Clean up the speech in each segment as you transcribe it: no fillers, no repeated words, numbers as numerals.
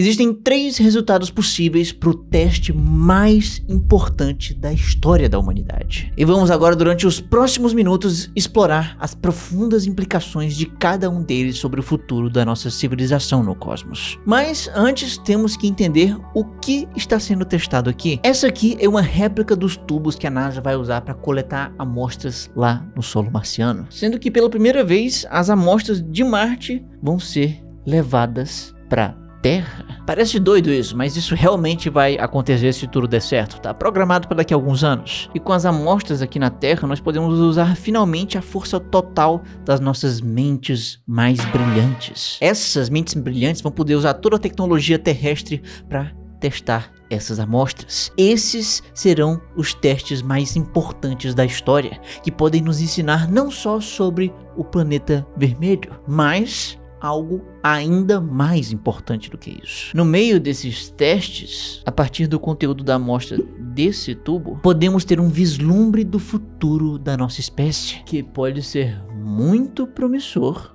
Existem 3 resultados possíveis para o teste mais importante da história da humanidade. E vamos agora, durante os próximos minutos, explorar as profundas implicações de cada um deles sobre o futuro da nossa civilização no cosmos. Mas antes temos que entender o que está sendo testado aqui. Essa aqui é uma réplica dos tubos que a NASA vai usar para coletar amostras lá no solo marciano. Sendo que pela primeira vez as amostras de Marte vão ser levadas para Terra. Parece doido isso, mas isso realmente vai acontecer se tudo der certo. Tá programado para daqui a alguns anos. E com as amostras aqui na Terra, nós podemos usar finalmente a força total das nossas mentes mais brilhantes. Essas mentes brilhantes vão poder usar toda a tecnologia terrestre para testar essas amostras. Esses serão os testes mais importantes da história, que podem nos ensinar não só sobre o planeta vermelho, mas algo ainda mais importante do que isso. No meio desses testes, a partir do conteúdo da amostra desse tubo, podemos ter um vislumbre do futuro da nossa espécie, que pode ser muito promissor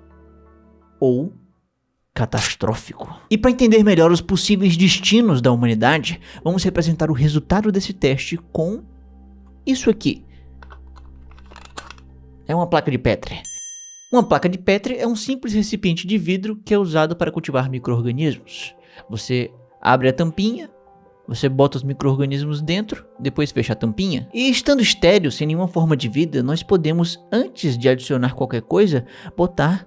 ou catastrófico. E para entender melhor os possíveis destinos da humanidade, vamos representar o resultado desse teste com isso aqui. É uma placa de Petri. Uma placa de Petri é um simples recipiente de vidro que é usado para cultivar micro-organismos. Você abre a tampinha, você bota os micro-organismos dentro, depois fecha a tampinha. E estando estéril, sem nenhuma forma de vida, nós podemos, antes de adicionar qualquer coisa, botar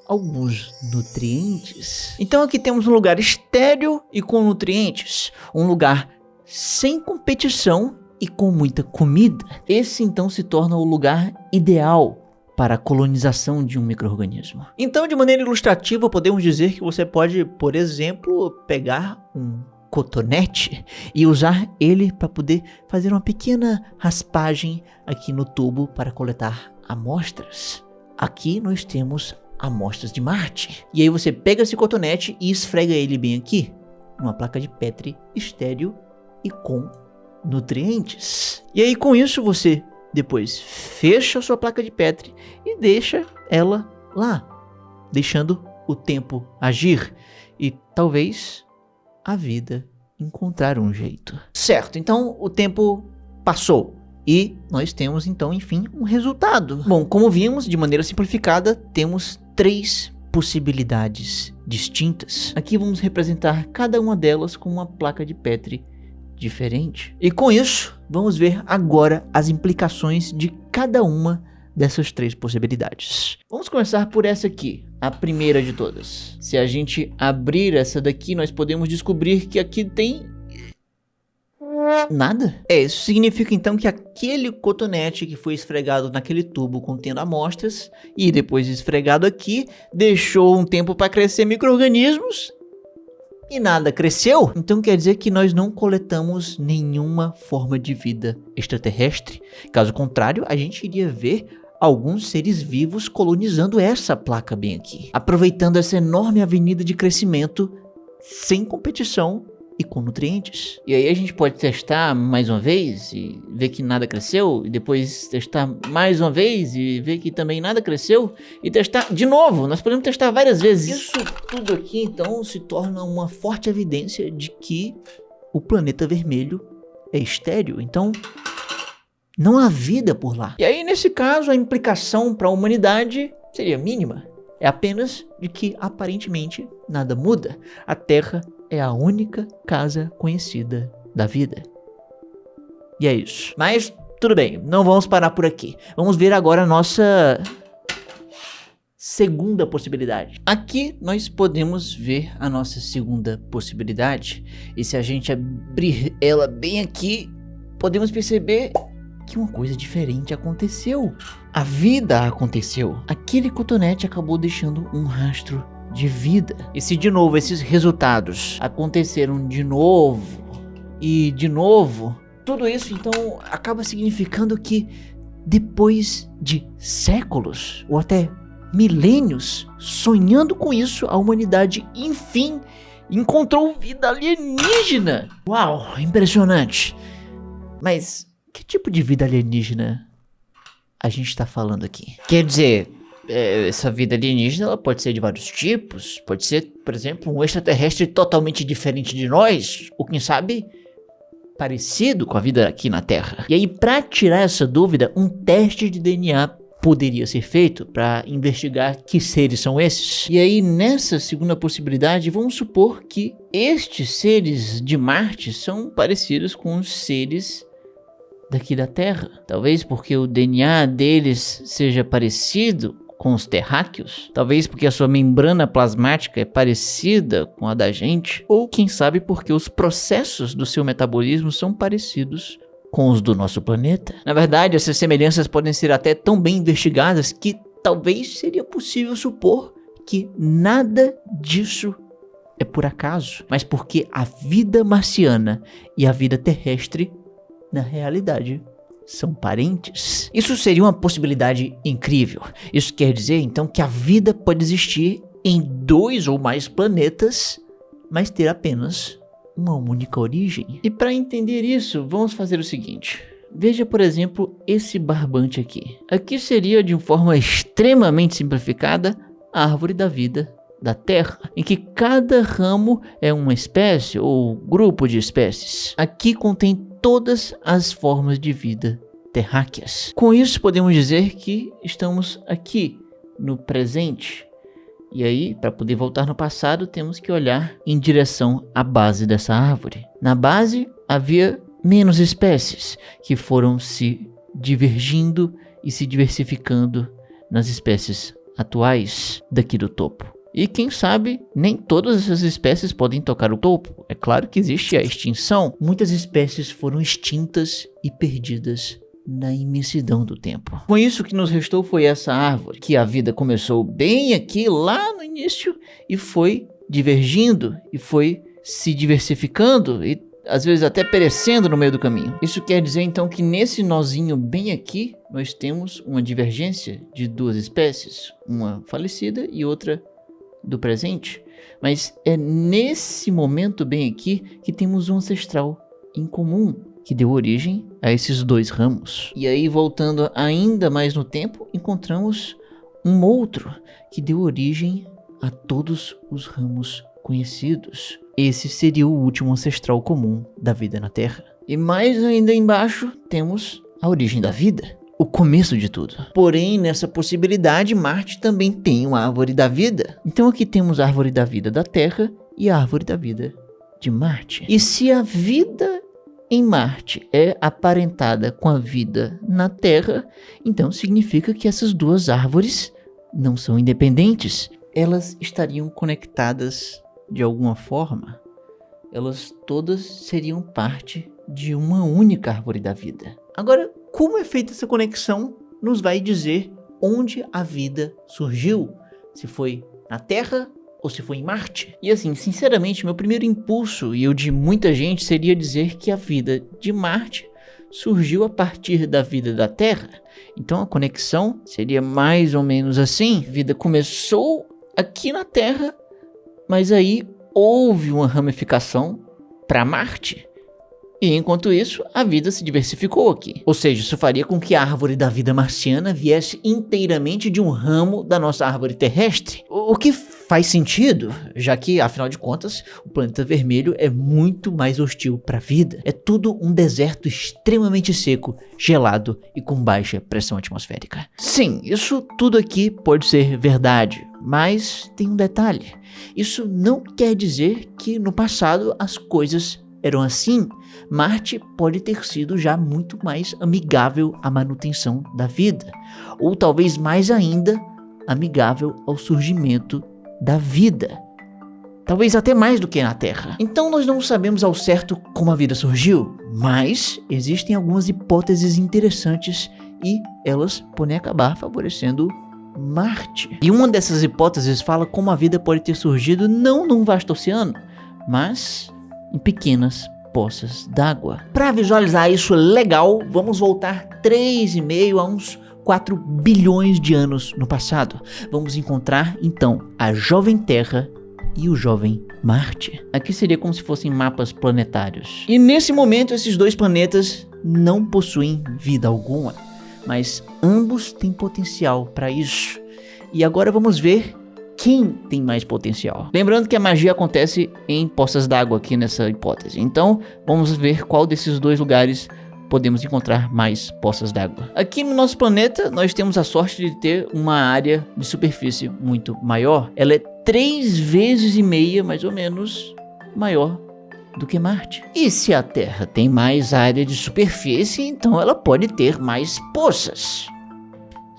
alguns nutrientes. Então aqui temos um lugar estéril e com nutrientes. Um lugar sem competição e com muita comida. Esse então se torna o lugar ideal para a colonização de um micro-organismo. Então, de maneira ilustrativa, podemos dizer que você pode, por exemplo, pegar um cotonete e usar ele para poder fazer uma pequena raspagem aqui no tubo para coletar amostras. Aqui nós temos amostras de Marte. E aí você pega esse cotonete e esfrega ele bem aqui, numa placa de Petri estéril e com nutrientes. E aí com isso você depois fecha a sua placa de Petri e deixa ela lá, deixando o tempo agir e talvez a vida encontrar um jeito. Certo, então o tempo passou e nós temos então, enfim, um resultado. Bom, como vimos, de maneira simplificada, temos 3 possibilidades distintas. Aqui vamos representar cada uma delas com uma placa de Petri diferente. E com isso, vamos ver agora as implicações de cada uma dessas 3 possibilidades. Vamos começar por essa aqui, a primeira de todas. Se a gente abrir essa daqui, nós podemos descobrir que aqui tem nada. Isso significa então que aquele cotonete que foi esfregado naquele tubo contendo amostras e depois esfregado aqui, deixou um tempo para crescer micro-organismos e nada cresceu. Então quer dizer que nós não coletamos nenhuma forma de vida extraterrestre. Caso contrário, a gente iria ver alguns seres vivos colonizando essa placa bem aqui, aproveitando essa enorme avenida de crescimento sem competição e com nutrientes. E aí a gente pode testar mais uma vez e ver que nada cresceu, e depois testar mais uma vez e ver que também nada cresceu, e testar de novo. Nós podemos testar várias vezes. Isso tudo aqui então se torna uma forte evidência de que o planeta vermelho é estéril, então não há vida por lá. E aí nesse caso a implicação para a humanidade seria mínima. É apenas de que aparentemente nada muda. A Terra é a única casa conhecida da vida. E é isso. Mas tudo bem, não vamos parar por aqui. Vamos ver agora a nossa segunda possibilidade. Aqui nós podemos ver a nossa segunda possibilidade. E se a gente abrir ela bem aqui, podemos perceber que uma coisa diferente aconteceu. A vida aconteceu. Aquele cotonete acabou deixando um rastro de vida. E se de novo esses resultados aconteceram de novo e de novo, tudo isso então acaba significando que depois de séculos ou até milênios sonhando com isso, a humanidade enfim encontrou vida alienígena. Uau, impressionante. Mas que tipo de vida alienígena a gente está falando aqui? Quer dizer, essa vida alienígena ela pode ser de vários tipos. Pode ser, por exemplo, um extraterrestre totalmente diferente de nós, ou quem sabe, parecido com a vida aqui na Terra. E aí, para tirar essa dúvida, um teste de DNA poderia ser feito para investigar que seres são esses. E aí, nessa segunda possibilidade, vamos supor que estes seres de Marte são parecidos com os seres daqui da Terra. Talvez porque o DNA deles seja parecido com os terráqueos, talvez porque a sua membrana plasmática é parecida com a da gente, ou quem sabe porque os processos do seu metabolismo são parecidos com os do nosso planeta. Na verdade, essas semelhanças podem ser até tão bem investigadas que talvez seria possível supor que nada disso é por acaso, mas porque a vida marciana e a vida terrestre, na realidade, são parentes. Isso seria uma possibilidade incrível. Isso quer dizer, então, que a vida pode existir em 2 ou mais planetas, mas ter apenas uma única origem. E para entender isso, vamos fazer o seguinte. Veja, por exemplo, esse barbante aqui. Aqui seria, de uma forma extremamente simplificada, a árvore da vida da Terra, em que cada ramo é uma espécie ou grupo de espécies. Aqui contém todas as formas de vida terráqueas. Com isso, podemos dizer que estamos aqui no presente. E aí, para poder voltar no passado, temos que olhar em direção à base dessa árvore. Na base, havia menos espécies que foram se divergindo e se diversificando nas espécies atuais daqui do topo. E quem sabe, nem todas essas espécies podem tocar o topo. É claro que existe a extinção. Muitas espécies foram extintas e perdidas na imensidão do tempo. Com isso, o que nos restou foi essa árvore, que a vida começou bem aqui, lá no início, e foi divergindo, e foi se diversificando, e às vezes até perecendo no meio do caminho. Isso quer dizer então que nesse nozinho bem aqui, nós temos uma divergência de 2 espécies, uma falecida e outra do presente, mas é nesse momento bem aqui que temos um ancestral em comum que deu origem a esses 2 ramos. E aí, voltando ainda mais no tempo, encontramos um outro que deu origem a todos os ramos conhecidos. Esse seria o último ancestral comum da vida na Terra. E mais ainda embaixo temos a origem da vida, o começo de tudo. Porém, nessa possibilidade, Marte também tem uma árvore da vida. Então aqui temos a árvore da vida da Terra e a árvore da vida de Marte. E se a vida em Marte é aparentada com a vida na Terra, então significa que essas 2 árvores não são independentes. Elas estariam conectadas de alguma forma. Elas todas seriam parte de uma única árvore da vida. Agora, como é feita essa conexão nos vai dizer onde a vida surgiu, se foi na Terra ou se foi em Marte. E assim, sinceramente, meu primeiro impulso e o de muita gente seria dizer que a vida de Marte surgiu a partir da vida da Terra. Então a conexão seria mais ou menos assim: a vida começou aqui na Terra, mas aí houve uma ramificação para Marte. E enquanto isso, a vida se diversificou aqui. Ou seja, isso faria com que a árvore da vida marciana viesse inteiramente de um ramo da nossa árvore terrestre. O que faz sentido, já que, afinal de contas, o planeta vermelho é muito mais hostil para a vida. É tudo um deserto extremamente seco, gelado e com baixa pressão atmosférica. Sim, isso tudo aqui pode ser verdade, mas tem um detalhe. Isso não quer dizer que no passado as coisas eram assim. Marte pode ter sido já muito mais amigável à manutenção da vida, ou talvez mais ainda amigável ao surgimento da vida, talvez até mais do que na Terra. Então nós não sabemos ao certo como a vida surgiu, mas existem algumas hipóteses interessantes e elas podem acabar favorecendo Marte. E uma dessas hipóteses fala como a vida pode ter surgido não num vasto oceano, mas em pequenas poças d'água. Para visualizar isso legal, vamos voltar 3,5 a uns 4 bilhões de anos no passado. Vamos encontrar então a jovem Terra e o jovem Marte. Aqui seria como se fossem mapas planetários. E nesse momento esses 2 planetas não possuem vida alguma, mas ambos têm potencial para isso. E agora vamos ver quem tem mais potencial. Lembrando que a magia acontece em poças d'água aqui nessa hipótese. Então, vamos ver qual desses dois lugares podemos encontrar mais poças d'água. Aqui no nosso planeta, nós temos a sorte de ter uma área de superfície muito maior. Ela é 3,5 vezes, mais ou menos, maior do que Marte. E se a Terra tem mais área de superfície, então ela pode ter mais poças.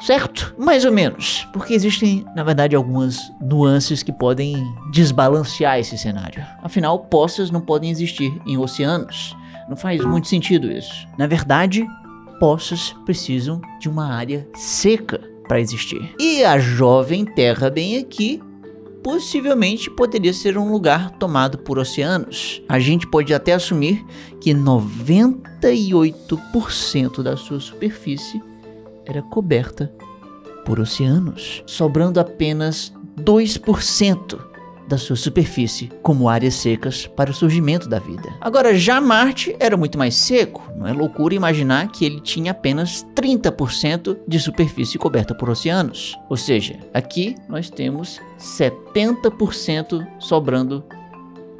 Certo? Mais ou menos, porque existem, na verdade, algumas nuances que podem desbalancear esse cenário. Afinal, poças não podem existir em oceanos. Não faz muito sentido isso. Na verdade, poças precisam de uma área seca para existir. E a jovem Terra bem aqui possivelmente poderia ser um lugar tomado por oceanos. A gente pode até assumir que 98% da sua superfície era coberta por oceanos, sobrando apenas 2% da sua superfície como áreas secas para o surgimento da vida. Agora, já Marte era muito mais seco. Não é loucura imaginar que ele tinha apenas 30% de superfície coberta por oceanos. Ou seja, aqui nós temos 70% sobrando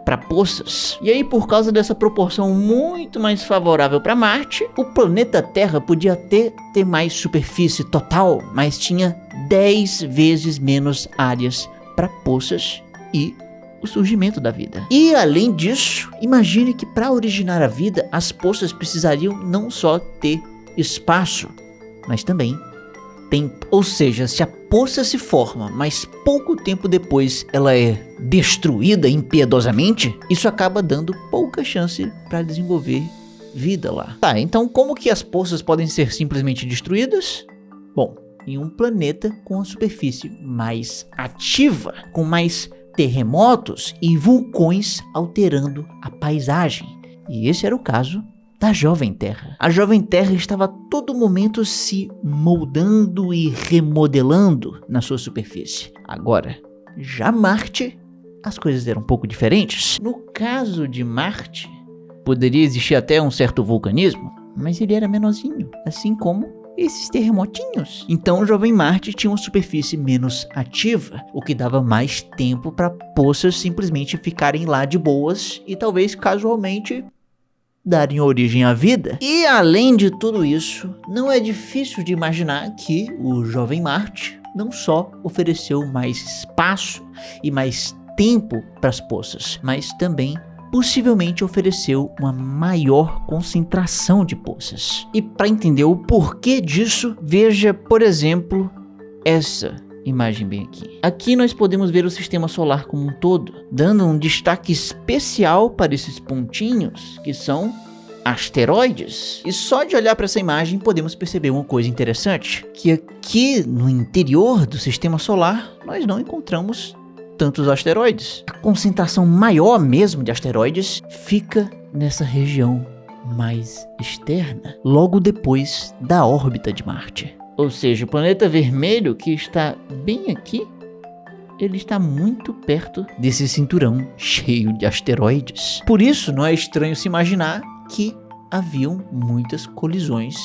para poças. E aí, por causa dessa proporção muito mais favorável para Marte, o planeta Terra podia até ter mais superfície total, mas tinha 10 vezes menos áreas para poças e o surgimento da vida. E além disso, imagine que para originar a vida, as poças precisariam não só ter espaço, mas também tempo. Ou seja, se a poça se forma, mas pouco tempo depois ela é destruída impiedosamente, isso acaba dando pouca chance para desenvolver vida lá. Tá, então como que as poças podem ser simplesmente destruídas? Bom, em um planeta com a superfície mais ativa, com mais terremotos e vulcões alterando a paisagem. E esse era o caso da Jovem Terra. A Jovem Terra estava a todo momento se moldando e remodelando na sua superfície. Agora, já Marte, as coisas eram um pouco diferentes. No caso de Marte, poderia existir até um certo vulcanismo, mas ele era menorzinho, assim como esses terremotinhos. Então o Jovem Marte tinha uma superfície menos ativa, o que dava mais tempo para poças simplesmente ficarem lá de boas e talvez casualmente darem origem à vida. E além de tudo isso, não é difícil de imaginar que o Jovem Marte não só ofereceu mais espaço e mais tempo para as poças, mas também possivelmente ofereceu uma maior concentração de poças. E para entender o porquê disso, veja, por exemplo, essa imagem bem aqui. Aqui nós podemos ver o sistema solar como um todo, dando um destaque especial para esses pontinhos que são asteroides. E só de olhar para essa imagem podemos perceber uma coisa interessante, que aqui no interior do sistema solar nós não encontramos tantos asteroides. A concentração maior mesmo de asteroides fica nessa região mais externa, logo depois da órbita de Marte. Ou seja, o planeta vermelho que está bem aqui, ele está muito perto desse cinturão cheio de asteroides. Por isso, não é estranho se imaginar que haviam muitas colisões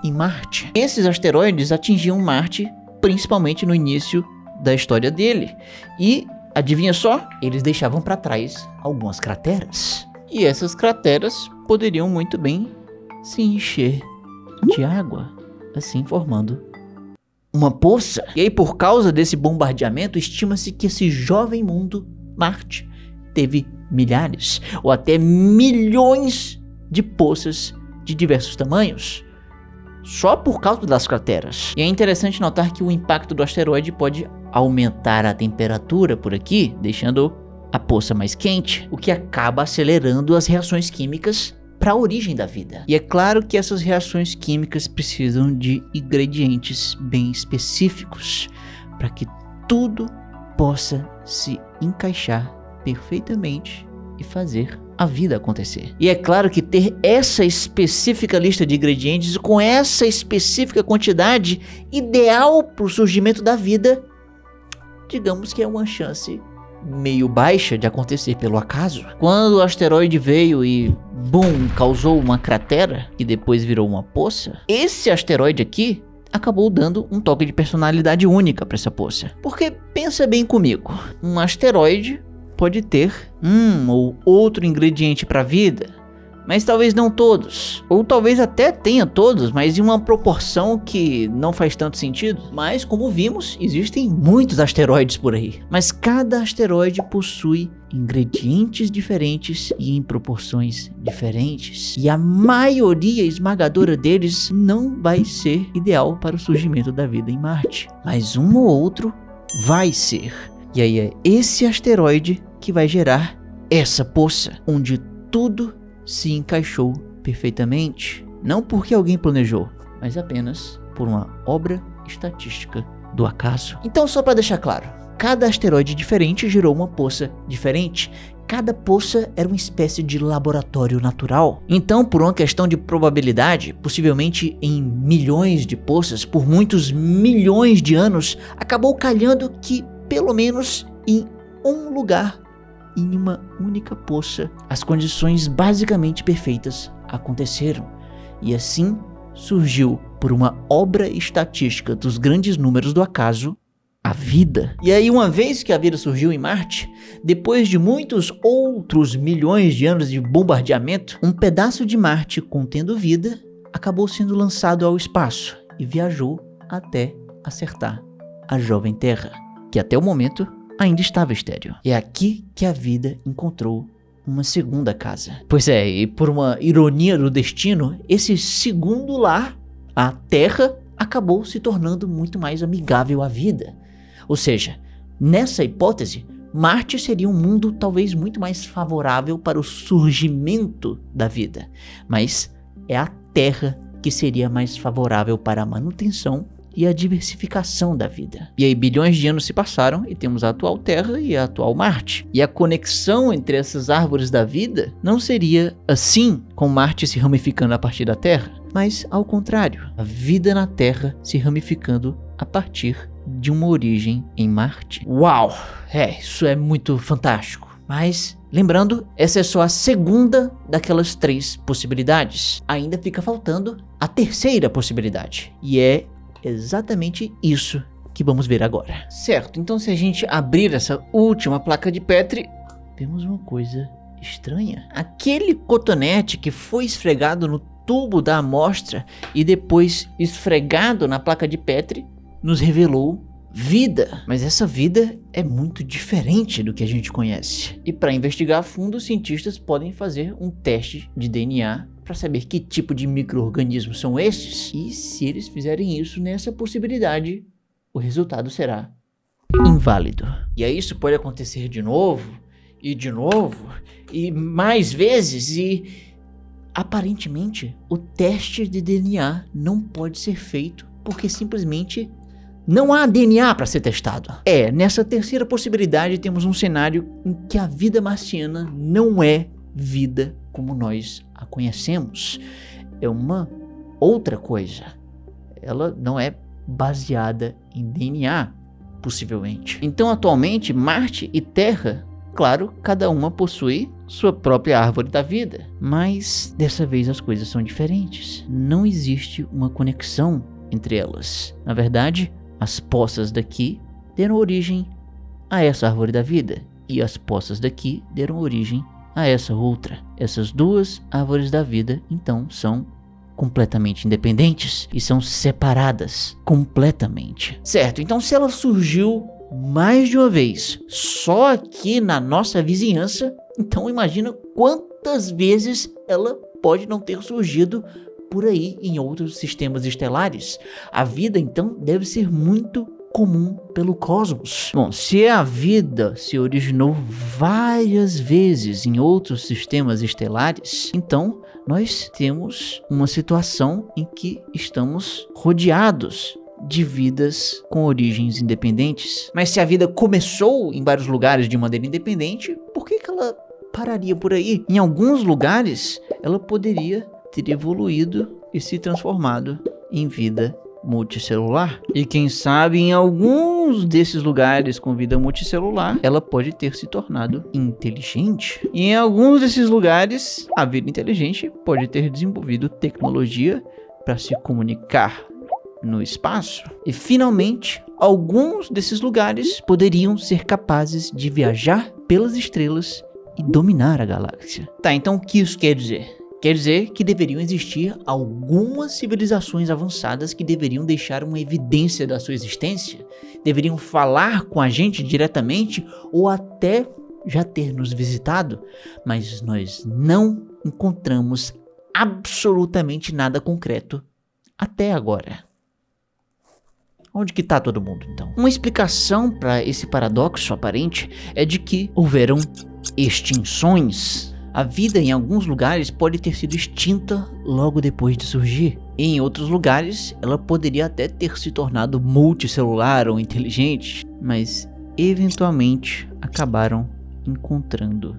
em Marte. Esses asteroides atingiam Marte principalmente no início da história dele. E adivinha só? Eles deixavam para trás algumas crateras. E essas crateras poderiam muito bem se encher de água, assim formando uma poça. E aí, por causa desse bombardeamento, estima-se que esse jovem mundo, Marte, teve milhares ou até milhões de poças de diversos tamanhos, só por causa das crateras. E é interessante notar que o impacto do asteroide pode aumentar a temperatura por aqui, deixando a poça mais quente, o que acaba acelerando as reações químicas para a origem da vida. E é claro que essas reações químicas precisam de ingredientes bem específicos para que tudo possa se encaixar perfeitamente e fazer a vida acontecer. E é claro que ter essa específica lista de ingredientes com essa específica quantidade ideal para o surgimento da vida, digamos que é uma chance meio baixa de acontecer pelo acaso. Quando o asteroide veio e causou uma cratera e depois virou uma poça, esse asteroide aqui acabou dando um toque de personalidade única para essa poça. Porque pensa bem comigo, um asteroide pode ter um ou outro ingrediente para a vida, mas talvez não todos, ou talvez até tenha todos, mas em uma proporção que não faz tanto sentido. Mas como vimos, existem muitos asteroides por aí, mas cada asteroide possui ingredientes diferentes e em proporções diferentes, e a maioria esmagadora deles não vai ser ideal para o surgimento da vida em Marte, mas um ou outro vai ser. E aí é esse asteroide que vai gerar essa poça, onde tudo se encaixou perfeitamente, não porque alguém planejou, mas apenas por uma obra estatística do acaso. Então, só para deixar claro, cada asteroide diferente gerou uma poça diferente. Cada poça era uma espécie de laboratório natural. Então, por uma questão de probabilidade, possivelmente em milhões de poças, por muitos milhões de anos, acabou calhando que, pelo menos em um lugar, em uma única poça, as condições basicamente perfeitas aconteceram. E assim surgiu, por uma obra estatística dos grandes números do acaso, a vida. E aí, uma vez que a vida surgiu em Marte, depois de muitos outros milhões de anos de bombardeamento, um pedaço de Marte contendo vida acabou sendo lançado ao espaço e viajou até acertar a jovem Terra, que até o momento ainda estava estéril. É aqui que a vida encontrou uma segunda casa. Pois é, e por uma ironia do destino, esse segundo lar, a Terra, acabou se tornando muito mais amigável à vida. Ou seja, nessa hipótese, Marte seria um mundo talvez muito mais favorável para o surgimento da vida, mas é a Terra que seria mais favorável para a manutenção e a diversificação da vida. E aí bilhões de anos se passaram e temos a atual Terra e a atual Marte. E a conexão entre essas árvores da vida não seria assim, com Marte se ramificando a partir da Terra, mas ao contrário, a vida na Terra se ramificando a partir de uma origem em Marte. Uau! Isso é muito fantástico. Mas, lembrando, essa é só a segunda daquelas 3 possibilidades. Ainda fica faltando a terceira possibilidade, e é exatamente isso que vamos ver agora. Certo, então se a gente abrir essa última placa de Petri, vemos uma coisa estranha. Aquele cotonete que foi esfregado no tubo da amostra e depois esfregado na placa de Petri nos revelou vida. Mas essa vida é muito diferente do que a gente conhece. E para investigar a fundo, os cientistas podem fazer um teste de DNA para saber que tipo de micro-organismos são esses. E se eles fizerem isso nessa possibilidade, o resultado será inválido. E aí isso pode acontecer de novo, e mais vezes, e aparentemente o teste de DNA não pode ser feito porque simplesmente não há DNA para ser testado. Nessa terceira possibilidade temos um cenário em que a vida marciana não é vida como nós a conhecemos. É uma outra coisa. Ela não é baseada em DNA, possivelmente. Então, atualmente, Marte e Terra, claro, cada uma possui sua própria árvore da vida. Mas, dessa vez, as coisas são diferentes. Não existe uma conexão entre elas. Na verdade, as poças daqui deram origem a essa árvore da vida, e as poças daqui deram origem a essa outra. Essas 2 árvores da vida, então, são completamente independentes e são separadas completamente. Certo, então se ela surgiu mais de uma vez só aqui na nossa vizinhança, então imagina quantas vezes ela pode não ter surgido por aí em outros sistemas estelares. A vida então deve ser muito comum pelo cosmos. Bom, se a vida se originou várias vezes em outros sistemas estelares, então nós temos uma situação em que estamos rodeados de vidas com origens independentes. Mas se a vida começou em vários lugares de maneira independente, por que ela pararia por aí? Em alguns lugares, ela poderia ter evoluído e se transformado em vida multicelular. E quem sabe em alguns desses lugares com vida multicelular, ela pode ter se tornado inteligente. E em alguns desses lugares, a vida inteligente pode ter desenvolvido tecnologia para se comunicar no espaço. E finalmente, alguns desses lugares poderiam ser capazes de viajar pelas estrelas e dominar a galáxia. Tá, então o que isso quer dizer? Quer dizer que deveriam existir algumas civilizações avançadas que deveriam deixar uma evidência da sua existência, deveriam falar com a gente diretamente ou até já ter nos visitado, mas nós não encontramos absolutamente nada concreto até agora. Onde que tá todo mundo, então? Uma explicação para esse paradoxo aparente é de que houveram extinções. A vida em alguns lugares pode ter sido extinta logo depois de surgir. E em outros lugares, ela poderia até ter se tornado multicelular ou inteligente, mas eventualmente acabaram encontrando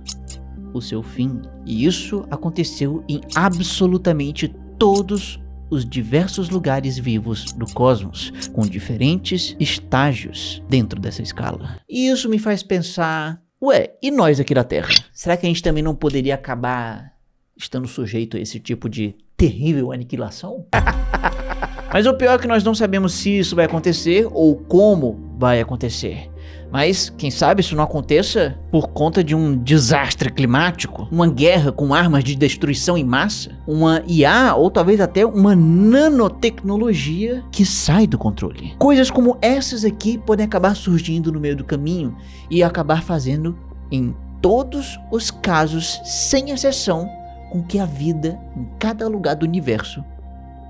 o seu fim. E isso aconteceu em absolutamente todos os diversos lugares vivos do cosmos, com diferentes estágios dentro dessa escala. E isso me faz pensar, ué, e nós aqui da Terra? Será que a gente também não poderia acabar estando sujeito a esse tipo de terrível aniquilação? Mas o pior é que nós não sabemos se isso vai acontecer ou como vai acontecer. Mas quem sabe isso não aconteça por conta de um desastre climático, uma guerra com armas de destruição em massa, uma IA ou talvez até uma nanotecnologia que sai do controle. Coisas como essas aqui podem acabar surgindo no meio do caminho e acabar fazendo, em todos os casos, sem exceção, com que a vida em cada lugar do universo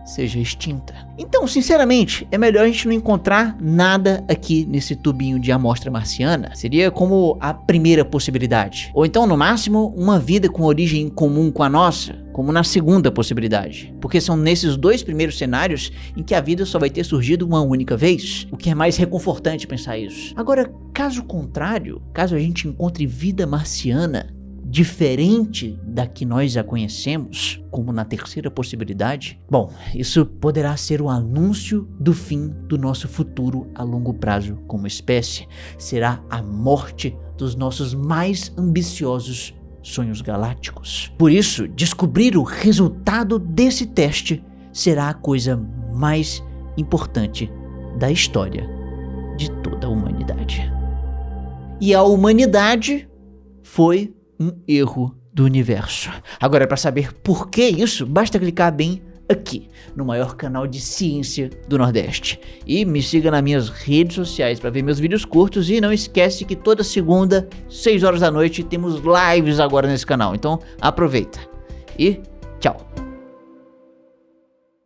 seja extinta. Então, sinceramente, é melhor a gente não encontrar nada aqui nesse tubinho de amostra marciana. Seria como a primeira possibilidade. Ou então, no máximo, uma vida com origem comum com a nossa, como na segunda possibilidade. Porque são nesses dois primeiros cenários em que a vida só vai ter surgido uma única vez, o que é mais reconfortante pensar isso. Agora, caso contrário, caso a gente encontre vida marciana diferente da que nós já conhecemos, como na terceira possibilidade, bom, isso poderá ser o anúncio do fim do nosso futuro a longo prazo como espécie. Será a morte dos nossos mais ambiciosos sonhos galácticos. Por isso, descobrir o resultado desse teste será a coisa mais importante da história de toda a humanidade. E a humanidade foi um erro do universo. Agora, para saber por que isso, basta clicar bem aqui, no maior canal de ciência do Nordeste. E me siga nas minhas redes sociais para ver meus vídeos curtos. E não esquece que toda segunda, 6 horas da noite, temos lives agora nesse canal. Então, aproveita. E tchau!